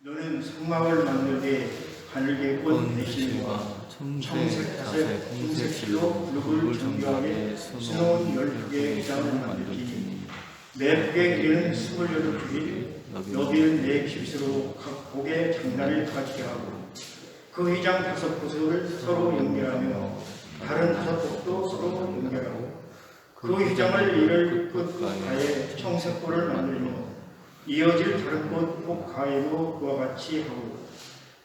너는 성막을 만들되 하늘의 꽃 대신과 청색화색 홍색실로 룩을 정교하게 수놓은 12개의 회장을 만들지니 내 벽에 길이는 28규빗 너비는 4깁스로 각 곡에 장단을 가지게 하고 그 휘장 5곳을 서로 연결하며 다른 5곳도 서로 연결하고 그 휘장을 이를 끝 가에 청색골을 만들며 이어질 다른 곳 가에도 그와 같이 하고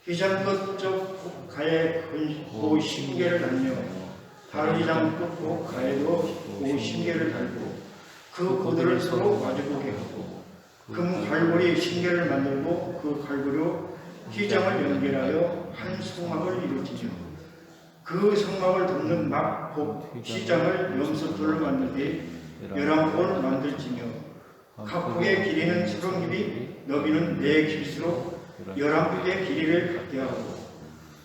휘장 끝쪽 가에 고 신계를 달며 다른 휘장 끝 가에도 고 신계를 달고 그 고들을 서로 마주보게 하고 금 갈고리 신계를 만들고 그 갈고리로 휘장을 연결하여 한 성막을 이루지며 그 성막을 덮는 막복 휘장을 염소돌로 만들되 11번 만들지며 각 폭의 길이는 30규빗 너비는 4깁스로 11폭의 길이를 갖게 하고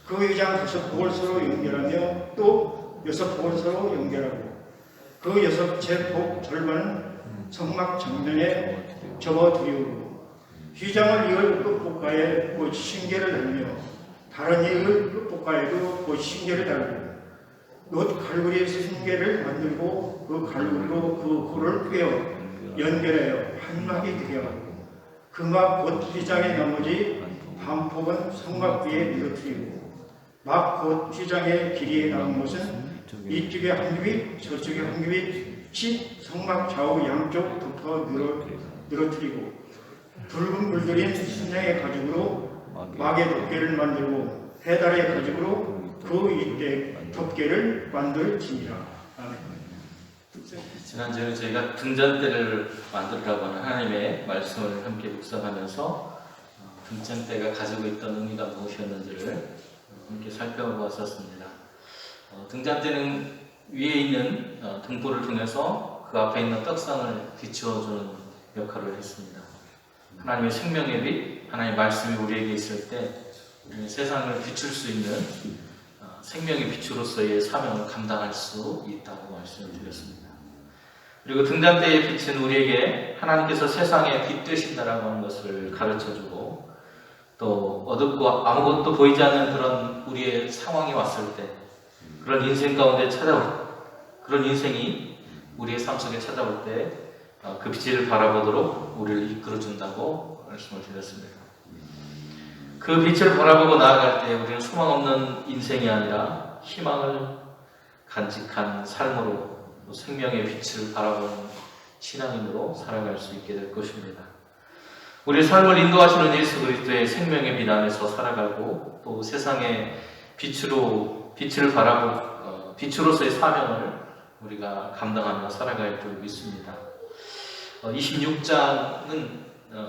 그 휘장 5폭을 서로 연결하며 또 6폭을 서로 연결하고 그 6채 폭 절반은 성막 정면에 접어두리우고 휘장을 이을 끝복가에 곧 신계를 달며 다른 이을 끝복가에도 곧 신계를 달고 놋 갈고리의 신계를 만들고 그 갈고리로 그 고를 꿰어 연결하여 한 막이 되게 하고 그 막 곧 휘장의 나머지 한 폭은 성막 위에 늘어뜨리고 막 곧 휘장의 길이에 남은 것은 이쪽에 한 규빗 저쪽에 한 규빗씩 성막 좌우 양쪽 덮어 늘어뜨리고 붉은 물들인 순양의 가죽으로 막의 덮개를 만들고 해달의 가죽으로 그 이때 덮개를 만들지니라. 아멘. 지난주에 저희가 등잔대를 만들으라고 하는 하나님의 말씀을 함께 묵상하면서 등잔대가 가지고 있던 의미가 무엇이었는지를 함께 살펴보았었습니다. 등잔대는 위에 있는 등불을 통해서 그 앞에 있는 떡상을 비추어주는 역할을 했습니다. 하나님의 생명의 빛, 하나님의 말씀이 우리에게 있을 때 세상을 비출 수 있는 생명의 빛으로서의 사명을 감당할 수 있다고 말씀을 드렸습니다. 그리고 등잔대의 빛은 우리에게 하나님께서 세상의 빛 되신다라고 하는 것을 가르쳐주고 또 어둡고 아무것도 보이지 않는 그런 우리의 상황이 왔을 때 그런 인생 가운데 찾아올 그런 인생이 우리의 삶 속에 찾아올 때 그 빛을 바라보도록 우리를 이끌어준다고 말씀을 드렸습니다. 그 빛을 바라보고 나아갈 때 우리는 소망 없는 인생이 아니라 희망을 간직한 삶으로 생명의 빛을 바라보는 신앙인으로 살아갈 수 있게 될 것입니다. 우리 삶을 인도하시는 예수 그리스도의 생명의 빛 안에서 살아가고 또 세상의 빛을 바라보 빛으로서의 사명을 우리가 감당하며 살아갈 줄 믿습니다. 26장은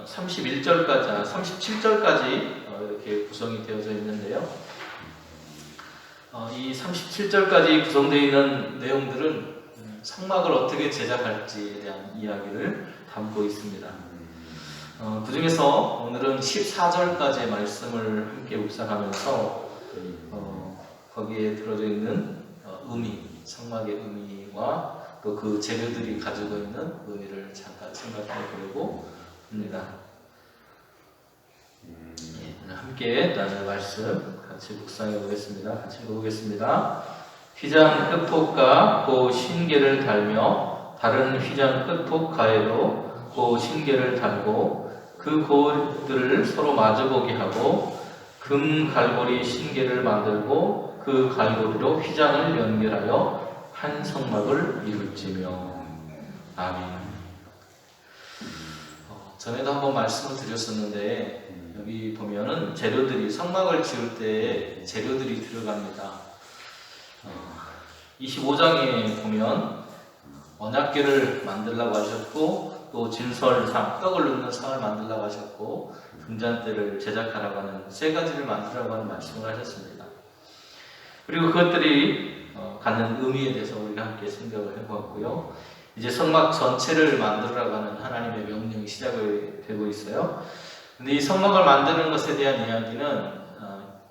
31절까지, 37절까지 이렇게 구성이 되어져 있는데요. 이 37절까지 구성되어 있는 내용들은 성막을 어떻게 제작할지에 대한 이야기를 담고 있습니다. 그 중에서 오늘은 14절까지의 말씀을 함께 묵상하면서 거기에 들어져 있는 의미, 성막의 의미와 또 그 재료들이 가지고 있는 의미를 잠깐 생각해 보려고 합니다. 함께 나눌 말씀 같이 묵상해 보겠습니다. 같이 읽어보겠습니다. 휘장 끝폭과 그 신계를 달며 다른 휘장 끝폭가에도 그 신계를 달고 그 고들을 서로 마주보게 하고 금 갈고리 신계를 만들고 그 갈고리로 휘장을 연결하여 한 성막을 이룰지며. 아멘. 전에도 한번 말씀을 드렸었는데 여기 보면은 재료들이 성막을 지을 때 재료들이 들어갑니다. 25장에 보면 언약궤를 만들라고 하셨고 또 진설상 떡을 넣는 상을 만들라고 하셨고 등잔대를 제작하라고 하는 세 가지를 만들라고 하는 말씀을 하셨습니다. 그리고 그것들이 갖는 의미에 대해서 우리가 함께 생각을 해보았고요. 이제 성막 전체를 만들라고 하는 하나님의 명령이 시작이 되고 있어요. 근데 이 성막을 만드는 것에 대한 이야기는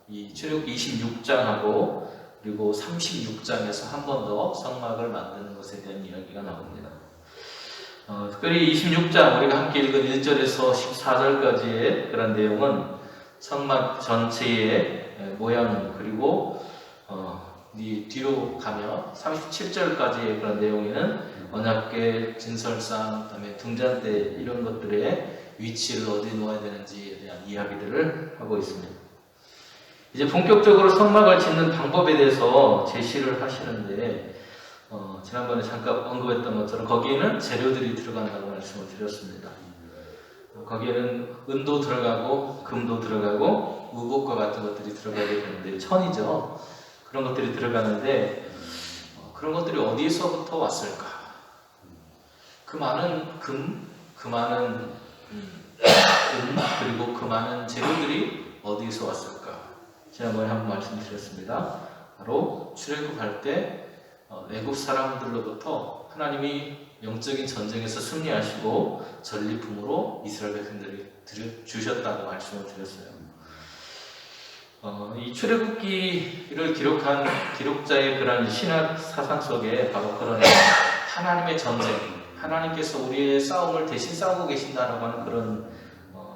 이 출애굽기 26장하고 그리고 36장에서 한 번 더 성막을 만드는 것에 대한 이야기가 나옵니다. 특별히 26장 우리가 함께 읽은 1절에서 14절까지의 그런 내용은 성막 전체의 모양, 그리고 이 뒤로 가면 37절까지의 그런 내용에는 언약궤, 진설상, 그다음에 등잔대 이런 것들의 위치를 어디 놓아야 되는지에 대한 이야기들을 하고 있습니다. 이제 본격적으로 성막을 짓는 방법에 대해서 제시를 하시는데, 지난번에 잠깐 언급했던 것처럼 거기에는 재료들이 들어간다고 말씀을 드렸습니다. 거기에는 은도 들어가고 금도 들어가고 우복과 같은 것들이 들어가게 되는데, 천이죠. 그런 것들이 들어가는데, 그런 것들이 어디서부터 왔을까? 그 많은 금, 그 많은 그리고 그 많은 재료들이 어디서 왔을까? 지난번에 한번 말씀드렸습니다. 바로 출애굽할 때 애굽 사람들로부터 하나님이 영적인 전쟁에서 승리하시고 전리품으로 이스라엘 백성들이 주셨다고 말씀을 드렸어요. 이 출애굽기를 기록한 기록자의 그런 신학 사상 속에 바로 그런 하나님의 전쟁, 하나님께서 우리의 싸움을 대신 싸우고 계신다라고 하는 그런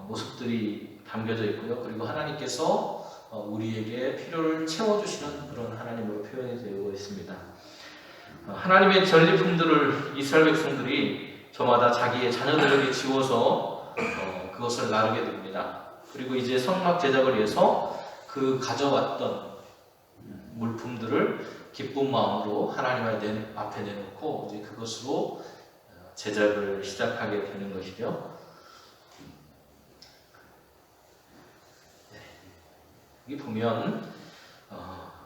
모습들이 담겨져 있고요. 그리고 하나님께서 우리에게 필요를 채워주시는 그런 하나님으로 표현이 되고 있습니다. 하나님의 전리품들을 이스라엘 백성들이 저마다 자기의 자녀들에게 지워서 그것을 나르게 됩니다. 그리고 이제 성막 제작을 위해서 그 가져왔던 물품들을 기쁜 마음으로 하나님 앞에 내놓고 이제 그것으로 제작을 시작하게 되는 것이죠. 여기 보면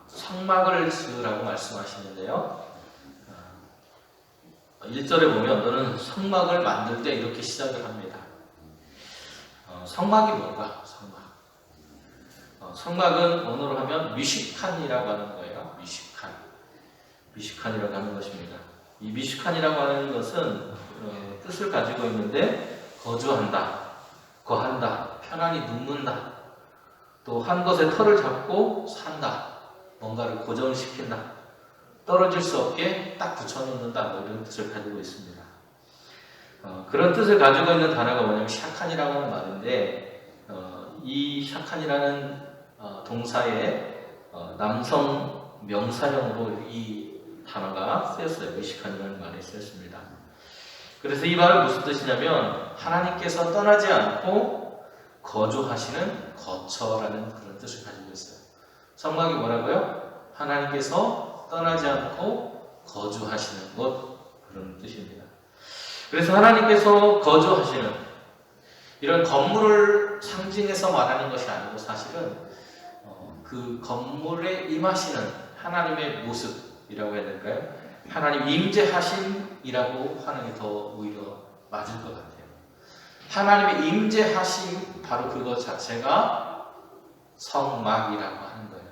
성막을 지으라고 말씀하시는데요. 1절에 보면 너는 성막을 만들 때 이렇게 시작을 합니다. 성막이 뭔가? 성막은 언어로 하면 미시칸이라고 하는 거예요. 미시칸이라고 하는 것입니다. 이 미시칸이라고 하는 것은 뜻을 가지고 있는데, 거주한다, 거한다, 편안히 눕는다, 또 한 것에 털을 잡고 산다, 뭔가를 고정시킨다, 떨어질 수 없게 딱 붙여놓는다, 뭐 이런 뜻을 가지고 있습니다. 그런 뜻을 가지고 있는 단어가 뭐냐면 샤칸이라고 하는 말인데, 이 샤칸이라는 동사의 남성 명사형으로 이 단어가 쓰였어요. 미시칸이라는 말이 쓰였습니다. 그래서 이 말은 무슨 뜻이냐면 하나님께서 떠나지 않고 거주하시는 거처라는 그런 뜻을 가지고 있어요. 성막이 뭐라고요? 하나님께서 떠나지 않고 거주하시는 것, 그런 뜻입니다. 그래서 하나님께서 거주하시는 이런 건물을 상징해서 말하는 것이 아니고, 사실은 그 건물에 임하시는 하나님의 모습이라고 해야 될까요? 하나님 임재하심이라고 하는 게 더 오히려 맞을 것 같아요. 하나님의 임재하심, 바로 그것 자체가 성막이라고 하는 거예요.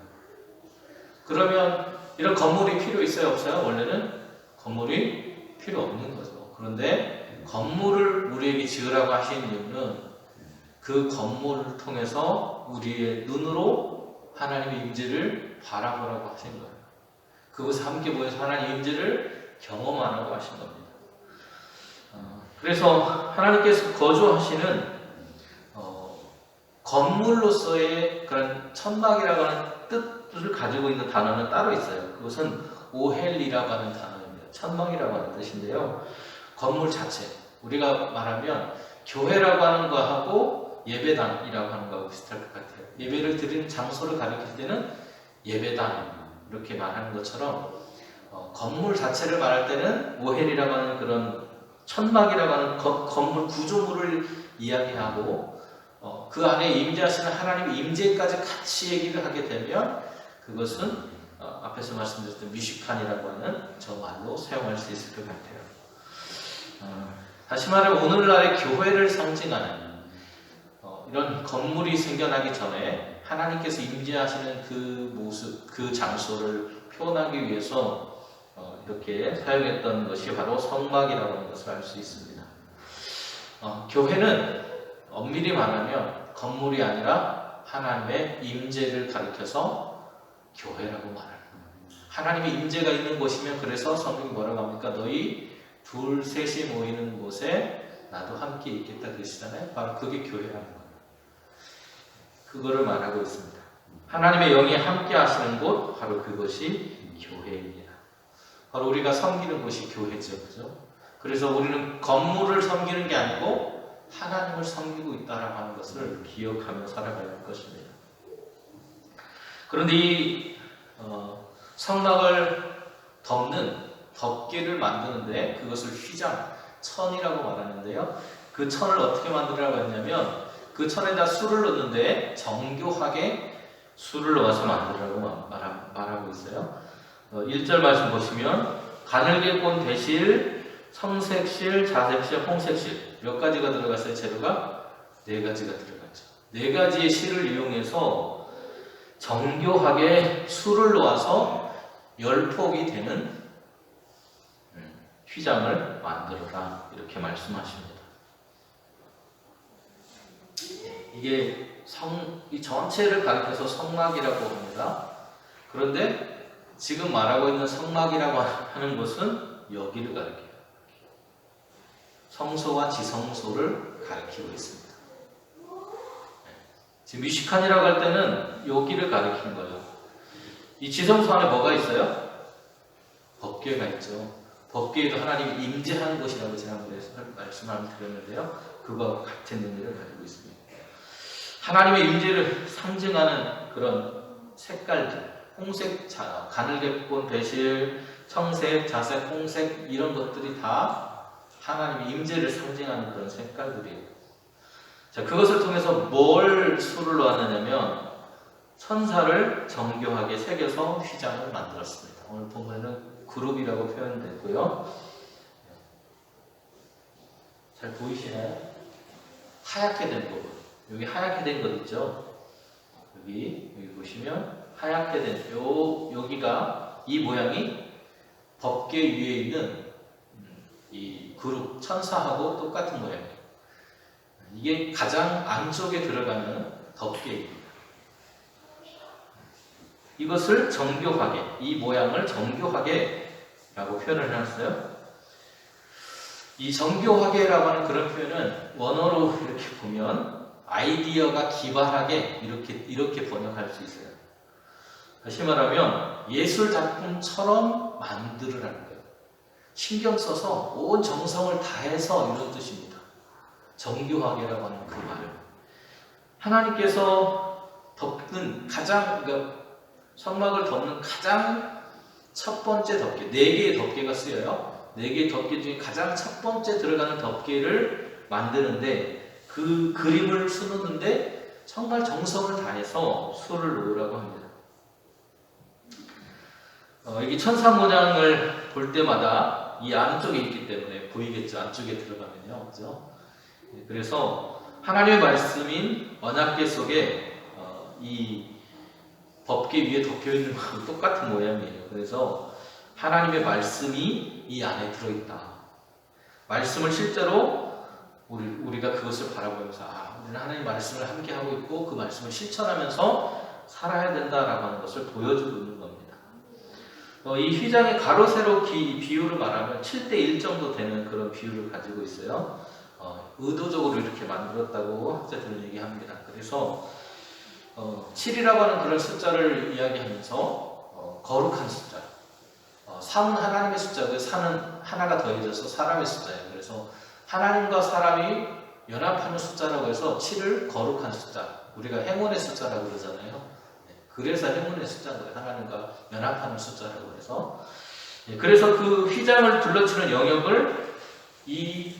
그러면 이런 건물이 필요 있어요, 없어요? 원래는 건물이 필요 없는 거죠. 그런데 건물을 우리에게 지으라고 하신 이유는 그 건물을 통해서 우리의 눈으로 하나님의 임재를 바라보라고 하신 거예요. 그것을 함께 모여서 하나님의 임재를 경험하라고 하신 겁니다. 그래서 하나님께서 거주하시는 건물로서의 그런 천막이라고 하는 뜻을 가지고 있는 단어는 따로 있어요. 그것은 오헬이라고 하는 단어입니다. 천막이라고 하는 뜻인데요. 건물 자체, 우리가 말하면 교회라고 하는 거하고 예배당이라고 하는 거하고 비슷할 것 같아요. 예배를 드리는 장소를 가리킬 때는 예배당 이렇게 말하는 것처럼, 건물 자체를 말할 때는 오헬이라고 하는 그런 천막이라고 하는 건물 구조물을 이야기하고, 그 안에 임재하시는 하나님의 임재까지 같이 얘기를 하게 되면 그것은 앞에서 말씀드렸던 미시칸이라고 하는 저 말로 사용할 수 있을 것 같아요. 다시 말해 오늘날의 교회를 상징하는 이런 건물이 생겨나기 전에 하나님께서 임재하시는 그 모습, 그 장소를 표현하기 위해서 이렇게 사용했던 것이 바로 성막이라고 하는 것을 알 수 있습니다. 교회는 엄밀히 말하면 건물이 아니라 하나님의 임재를 가리켜서 교회라고 말하는 거예요. 하나님의 임재가 있는 곳이면, 그래서 성경이 뭐라고 합니까? 너희 둘, 셋이 모이는 곳에 나도 함께 있겠다 그러시잖아요. 바로 그게 교회라는 거예요. 그거를 말하고 있습니다. 하나님의 영이 함께 하시는 곳, 바로 그것이 교회입니다. 바로 우리가 섬기는 곳이 교회죠. 그죠? 그래서 우리는 건물을 섬기는 게 아니고 하나님을 섬기고 있다라고 하는 것을 기억하며 살아가야 할 것입니다. 그런데 이 성막을 덮는 덮개를 만드는데 그것을 휘장, 천이라고 말하는데요. 그 천을 어떻게 만들라고 했냐면 그 천에다 술을 넣는데 정교하게 술을 넣어서 만들라고 말하고 있어요. 1절 말씀 보시면 가늘게꼰 대실, 청색실, 자색실, 홍색실 몇 가지가 들어갔어요? 재료가 4가지가 들어갔죠. 4가지의 실을 이용해서 정교하게 술을 놓아서 10폭이 되는 휘장을 만들어라 이렇게 말씀하십니다. 이게 이 전체를 가리켜서 성막이라고 합니다. 그런데 지금 말하고 있는 성막이라고 하는 것은 여기를 가리켜요. 성소와 지성소를 가리키고 있습니다. 지금 미시칸이라고 할 때는 여기를 가리키는 거예요. 이 지성소 안에 뭐가 있어요? 법궤가 있죠. 법궤에도 하나님이 임재하는 곳이라고 지난번에 말씀을 드렸는데요. 그거와 같은 의미를 가지고 있습니다. 하나님의 임재를 상징하는 그런 색깔들, 홍색, 가늘게꼰, 배실, 청색, 자색, 홍색 이런 것들이 다 하나님의 임재를 상징하는 그런 색깔들이에요. 자, 그것을 통해서 뭘 수를 놓았느냐면 천사를 정교하게 새겨서 휘장을 만들었습니다. 오늘 본문에는 그룹이라고 표현됐고요. 잘 보이시나요? 하얗게 된 부분. 여기 하얗게 된 것 있죠? 여기 보시면 하얗게 된 여기가 이 모양이 법궤 위에 있는 이 그룹 천사하고 똑같은 모양이에요. 이게 가장 안쪽에 들어가는 덮개입니다. 이것을 정교하게, 이 모양을 정교하게 라고 표현을 해놨어요. 이 정교하게라고 하는 그런 표현은 원어로 이렇게 보면 아이디어가 기발하게 이렇게 번역할 수 있어요. 다시 말하면 예술 작품처럼 만들으라는 거예요. 신경 써서 온 정성을 다해서 이런 뜻입니다. 정교하게라고 하는 그 말을. 하나님께서 덮는 그러니까 성막을 덮는 가장 첫 번째 덮개, 4개의 덮개가 쓰여요. 4개의 덮개 중에 가장 첫 번째 들어가는 덮개를 만드는데 그 그림을 수놓는데 정말 정성을 다해서 수를 놓으라고 합니다. 여기 천사 모양을 볼 때마다 이 안쪽에 있기 때문에 보이겠죠. 안쪽에 들어가면요. 그죠? 그래서 하나님의 말씀인 언약궤 속에 이 법궤 위에 덮여 있는 거하고 똑같은 모양이에요. 그래서 하나님의 말씀이 이 안에 들어있다. 말씀을 실제로 우리가 그것을 바라보면서 우리는 하나님의 말씀을 함께 하고 있고 그 말씀을 실천하면서 살아야 된다라고 하는 것을 보여주고 있는 겁니다. 이 휘장의 가로 세로 비율을 말하면 7:1 정도 되는 그런 비율을 가지고 있어요. 의도적으로 이렇게 만들었다고 학자들은 얘기합니다. 그래서 7이라고 하는 그런 숫자를 이야기하면서 거룩한 숫자, 3은 하나님의 숫자고요. 4는 하나가 더해져서 사람의 숫자예요. 그래서 하나님과 사람이 연합하는 숫자라고 해서 7을 거룩한 숫자, 우리가 행운의 숫자라고 그러잖아요. 그래서 행운의 숫자인 거예요. 하나님과 연합하는 숫자라고 해서. 그래서 그 휘장을 둘러치는 영역을 이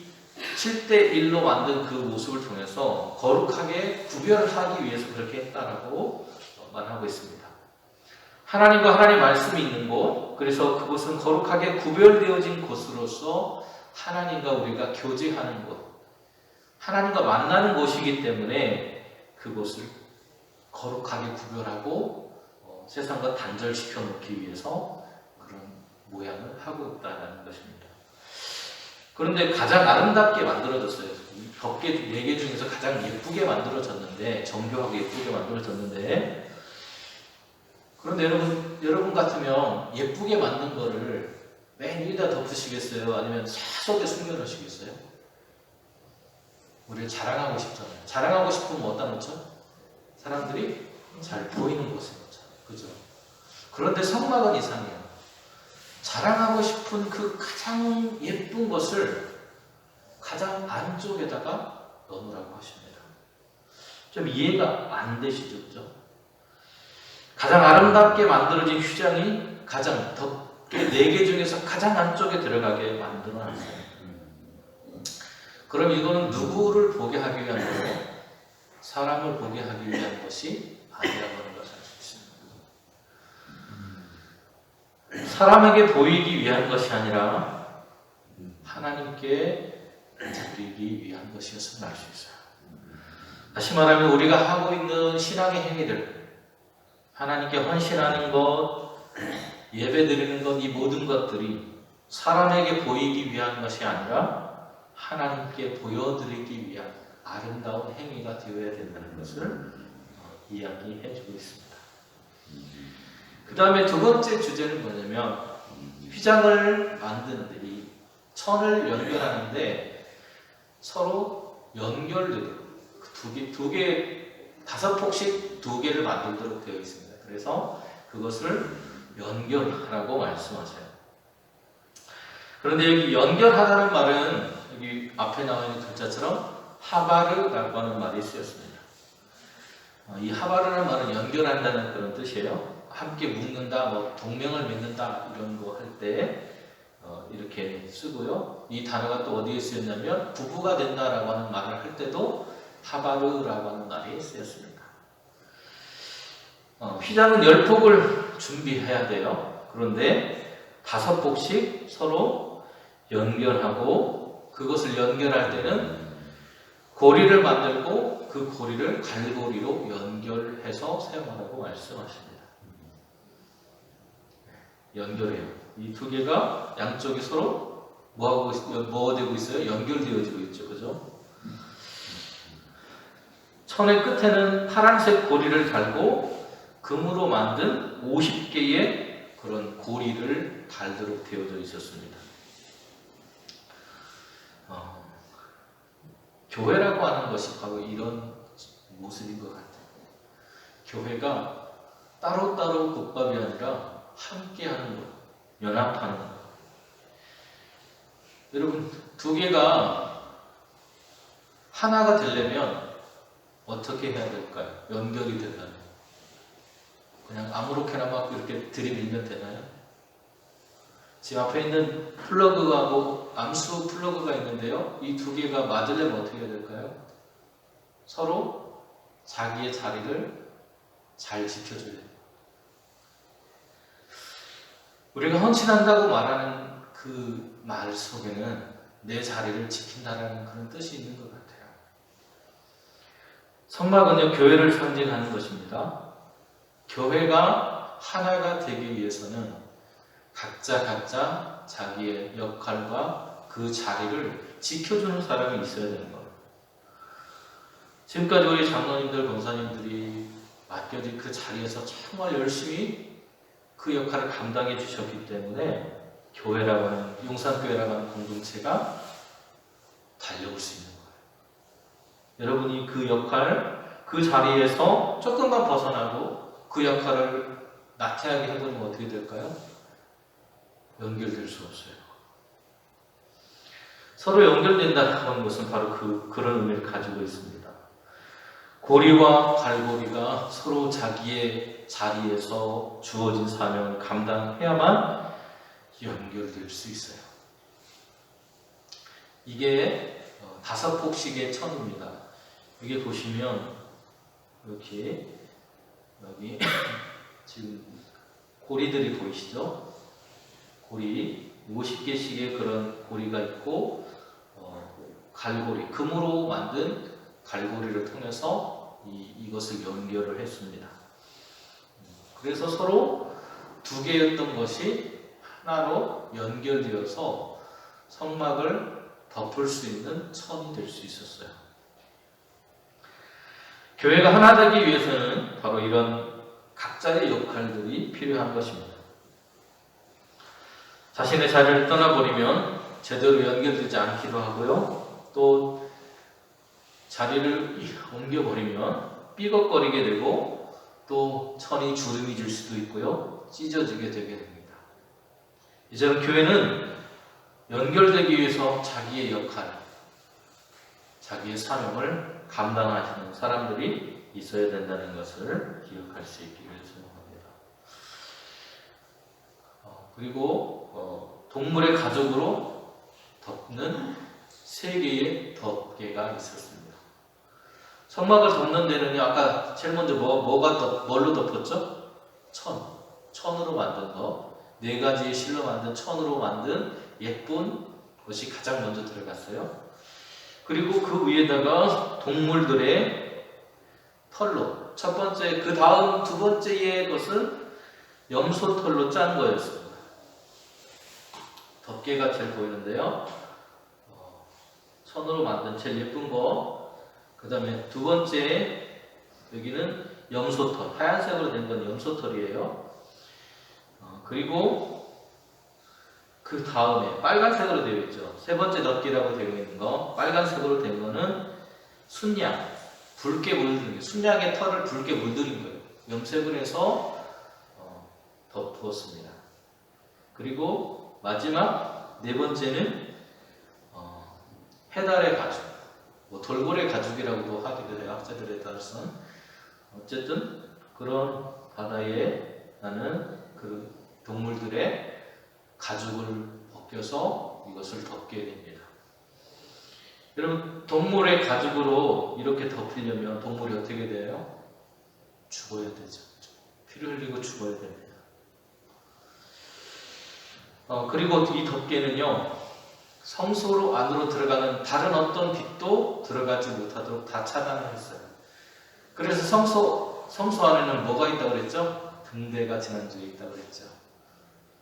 7:1로 만든 그 모습을 통해서 거룩하게 구별하기 위해서 그렇게 했다라고 말하고 있습니다. 하나님과 하나님의 말씀이 있는 곳, 그래서 그곳은 거룩하게 구별되어진 곳으로서 하나님과 우리가 교제하는 곳, 하나님과 만나는 곳이기 때문에 그곳을 거룩하게 구별하고 세상과 단절시켜 놓기 위해서 그런 모양을 하고 있다는 것입니다. 그런데 가장 아름답게 만들어졌어요. 덮개 4개 중에서 가장 예쁘게 만들어졌는데, 정교하게 예쁘게 만들어졌는데, 그런데 여러분 같으면 예쁘게 만든 거를 맨 위에다 덮으시겠어요? 아니면 차 속에 숨겨 놓으시겠어요? 우리를 자랑하고 싶잖아요. 자랑하고 싶으면 어디다 놓죠? 사람들이 잘 보이는 곳에 놓잖아요. 그죠? 그런데 성막은 이상해요. 자랑하고 싶은 그 가장 예쁜 것을 가장 안쪽에다가 넣으라고 하십니다. 좀 이해가 안 되시죠? 그죠? 가장 아름답게 만들어진 휘장이 가장 덮개 4개 중에서 가장 안쪽에 들어가게 만들어 놨어요. 그럼 이거는 누구를 보게 하기 위한 거예요? 사람을 보게 하기 위한 것이 아니라고 하는 것을 알 수 있습니다. 사람에게 보이기 위한 것이 아니라 하나님께 드리기 위한 것이었음을 알 수 있어요. 다시 말하면 우리가 하고 있는 신앙의 행위들, 하나님께 헌신하는 것, 예배 드리는 것, 이 모든 것들이 사람에게 보이기 위한 것이 아니라 하나님께 보여드리기 위한 아름다운 행위가 되어야 된다는 것을 이야기해 주고 있습니다. 그 다음에 두 번째 주제는 뭐냐면 휘장을 만드는데 이 천을 연결하는데 서로 연결되도록 두 개, 5폭씩 2개를 만들도록 되어 있습니다. 그래서 그것을 연결하라고 말씀하세요. 그런데 여기 연결하라는 말은 여기 앞에 나와 있는 글자처럼 하바르라고 하는 말이 쓰였습니다. 이 하바르라는 말은 연결한다는 그런 뜻이에요. 함께 묶는다, 뭐 동맹을 맺는다 이런 거 할 때 이렇게 쓰고요. 이 단어가 또 어디에 쓰였냐면 부부가 된다라고 하는 말을 할 때도 하바르라고 하는 말이 쓰였습니다. 휘장은 10폭을 준비해야 돼요. 그런데 5폭씩 서로 연결하고 그것을 연결할 때는 고리를 만들고 그 고리를 갈고리로 연결해서 사용하라고 말씀하십니다. 연결해요. 이 2개가 양쪽이 서로 뭐가 되고 있어요? 연결되어지고 있죠. 그죠? 천의 끝에는 파란색 고리를 달고 금으로 만든 50개의 그런 고리를 달도록 되어져 있었습니다. 교회라고 하는 것이 바로 이런 모습인 것 같아요. 교회가 따로따로 국밥이 아니라 함께하는 것, 연합하는 것. 여러분, 2개가 하나가 되려면 어떻게 해야 될까요? 연결이 되려면 그냥 아무렇게나 막 이렇게 들이밀면 되나요? 지금 앞에 있는 플러그하고 암수 플러그가 있는데요. 이 2개가 맞으려면 어떻게 해야 될까요? 서로 자기의 자리를 잘 지켜줘야 돼요. 우리가 헌신한다고 말하는 그 말 속에는 내 자리를 지킨다는 그런 뜻이 있는 것 같아요. 성막은요, 교회를 상징하는 것입니다. 교회가 하나가 되기 위해서는 각자 자기의 역할과 그 자리를 지켜주는 사람이 있어야 되는 거예요. 지금까지 우리 장로님들, 권사님들이 맡겨진 그 자리에서 정말 열심히 그 역할을 감당해 주셨기 때문에 교회라고 하는, 용산교회라고 하는 공동체가 달려올 수 있는 거예요. 여러분이 그 역할, 그 자리에서 조금만 벗어나고 그 역할을 나태하게 해버리면 어떻게 될까요? 연결될 수 없어요. 서로 연결된다는 하는 것은 바로 그런 의미를 가지고 있습니다. 고리와 갈고리가 서로 자기의 자리에서 주어진 사명을 감당해야만 연결될 수 있어요. 이게 5폭씩의 천입니다. 여기 보시면 이렇게 여기 지금 고리들이 보이시죠? 고리 50개씩의 그런 고리가 있고 갈고리, 금으로 만든 갈고리를 통해서 이것을 연결을 했습니다. 그래서 서로 2개였던 것이 하나로 연결되어서 성막을 덮을 수 있는 천이 될 수 있었어요. 교회가 하나 되기 위해서는 바로 이런 각자의 역할들이 필요한 것입니다. 자신의 자리를 떠나버리면 제대로 연결되지 않기도 하고요. 또 자리를 옮겨버리면 삐걱거리게 되고 또 천이 주름이 질 수도 있고요. 찢어지게 되게 됩니다. 이제는 교회는 연결되기 위해서 자기의 역할, 자기의 사명을 감당하시는 사람들이 있어야 된다는 것을 기억할 수 있기를 소원합니다. 그리고 동물의 가죽으로 덮는 3개의 덮개가 있었습니다. 성막을 덮는 데는요, 아까 제일 먼저 뭘로 덮었죠? 천으로 만든 거, 4가지의 실로 만든 천으로 만든 예쁜 것이 가장 먼저 들어갔어요. 그리고 그 위에다가 동물들의 털로, 첫 번째, 그 다음 2번째의 것은 염소털로 짠 거였습니다. 덮개가 제일 보이는데요. 천으로 만든 제일 예쁜 거, 그 다음에 2번째, 여기는 염소털, 하얀색으로 된 건 염소털이에요. 그리고 그 다음에 빨간색으로 되어 있죠. 3번째 덮개라고 되어 있는 거, 빨간색으로 된 거는 순양, 붉게 물든 게, 순양의 털을 붉게 물들인 거예요. 염색을 해서 덮었습니다. 그리고 마지막 4번째는 해달의 가죽, 돌고래 가죽이라고도 하기도 해요. 학자들에 따라서는. 어쨌든 그런 바다에 나는 그 동물들의 가죽을 벗겨서 이것을 덮게 됩니다. 여러분, 동물의 가죽으로 이렇게 덮으려면 동물이 어떻게 돼요? 죽어야 되죠. 피를 흘리고 죽어야 됩니다. 그리고 이 덮개는요, 성소로 안으로 들어가는 다른 어떤 빛도 들어가지 못하도록 다 차단을 했어요. 그래서 성소 안에는 뭐가 있다고 그랬죠? 등대가 지난주에 있다고 그랬죠.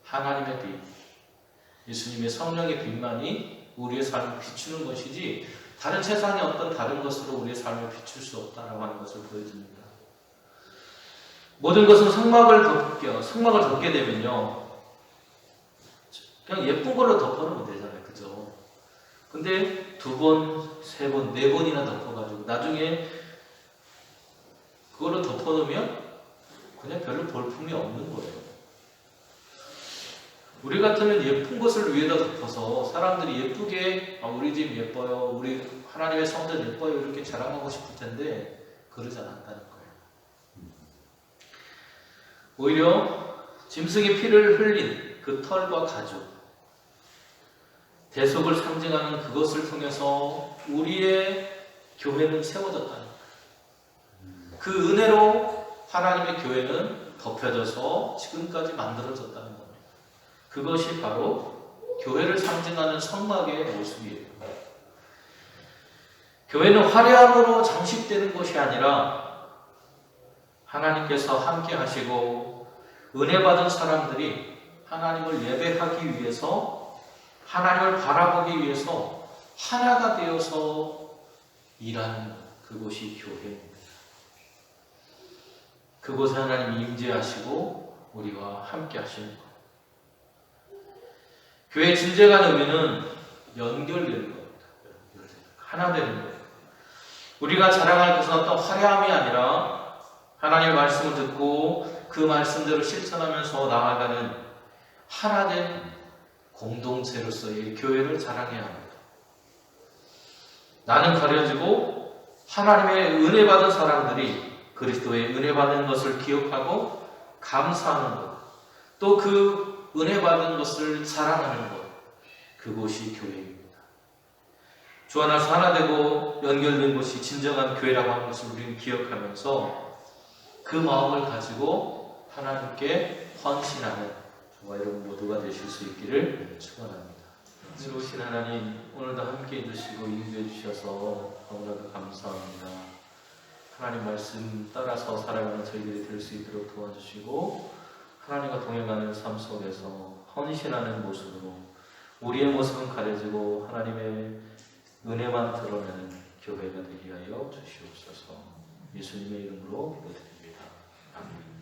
하나님의 빛, 예수님의 성령의 빛만이 우리의 삶을 비추는 것이지 다른 세상의 어떤 다른 것으로 우리의 삶을 비출 수 없다라고 하는 것을 보여줍니다. 모든 것은 성막을 덮게 되면요, 그냥 예쁜 걸로 덮어놓으면 되잖아요. 그죠? 근데 2번, 3번, 4번이나 덮어가지고 나중에 그걸로 덮어놓으면 그냥 별로 볼품이 없는 거예요. 우리 같으면 예쁜 것을 위에다 덮어서 사람들이 예쁘게 우리 집 예뻐요, 우리 하나님의 성전 예뻐요 이렇게 자랑하고 싶을 텐데 그러지 않았다는 거예요. 오히려 짐승의 피를 흘린 그 털과 가죽, 대속을 상징하는 그것을 통해서 우리의 교회는 세워졌다는 거예요. 그 은혜로 하나님의 교회는 덮여져서 지금까지 만들어졌다는 겁니다. 그것이 바로 교회를 상징하는 성막의 모습이에요. 교회는 화려함으로 장식되는 것이 아니라 하나님께서 함께 하시고 은혜 받은 사람들이 하나님을 예배하기 위해서, 하나님을 바라보기 위해서 하나가 되어서 일하는 그곳이 교회입니다. 그곳에 하나님이 임재하시고 우리와 함께 하시는 것. 교회의 진정한 의미는 연결되는 겁니다. 하나 되는 거예요. 우리가 자랑할 것은 어떤 화려함이 아니라 하나님의 말씀을 듣고 그 말씀대로 실천하면서 나아가는 하나된 공동체로서의 교회를 자랑해야 합니다. 나는 가려지고 하나님의 은혜 받은 사람들이 그리스도의 은혜 받은 것을 기억하고 감사하는 것, 또 그 은혜 받은 것을 자랑하는 것, 그곳이 교회입니다. 주 안에서 하나 되고 연결된 것이 진정한 교회라고 하는 것을 우리는 기억하면서 그 마음을 가지고 하나님께 헌신하는 저와 여러분 모두가 되실 수 있기를 축원합니다. 지루신 하나님, 오늘도 함께 해주시고 인도해 주셔서 너무나도 감사합니다. 하나님 말씀 따라서 살아가는 저희들이 될 수 있도록 도와주시고 하나님과 동행하는 삶 속에서 헌신하는 모습으로 우리의 모습은 가려지고 하나님의 은혜만 드러내는 교회가 되게 하여 주시옵소서. 예수님의 이름으로 기도드립니다. 아멘.